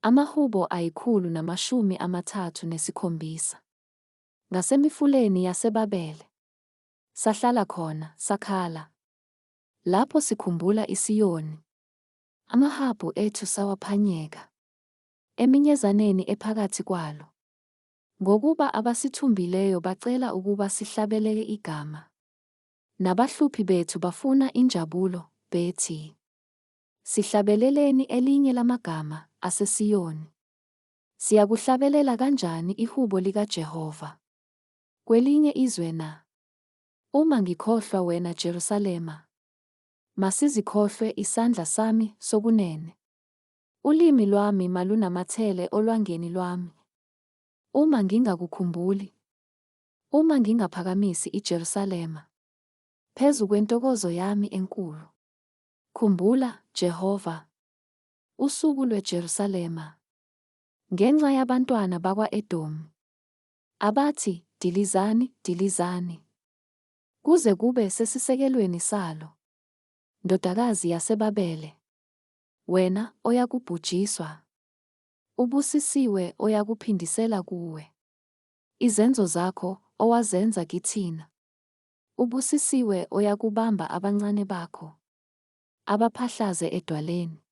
Amahubo 137. Ngasemifuleni yaseBabele sahlala khona, sakhala. Lapho sikhumbula iSiyoni, amahabhu ethu sawaphanyeka eminyezaneni ephakathi kwalo. Ngokuba abasithumbileyo bacela ukuba sihlabelele igama, nabahluphi bethu bafuna injabulo, bethi, sihlabeleleni elinye lamagama aseSiyoni. Siyakuhlabelela kanjani ihubo likaJehova kwelinye izwe na? Uma ngikhohlwa wena Jerusalema, masizikhohlwe isandla sami sokunene. Ulimi lwami malunamathele olwangeni lwami. Uma ngingakukhumbuli, uma ngingaphakamisi iJerusalema phezu kwentokozo yami enkulu. Khumbula, Jehova, usuku lweJerusalema, ngenxa yabantwana bakwa-Edomi, abathi, dilizani, dilizani, kuze kube sesisekelweni salo. Ndodakazi yaseBabele, wena oyakubhujiswa, ubusisiwe oyakuphindisela kuwe izenzo zakho owazenza kithina. Ubusisiwe oyakubamba abancane bakho, abaphahlaze edwaleni.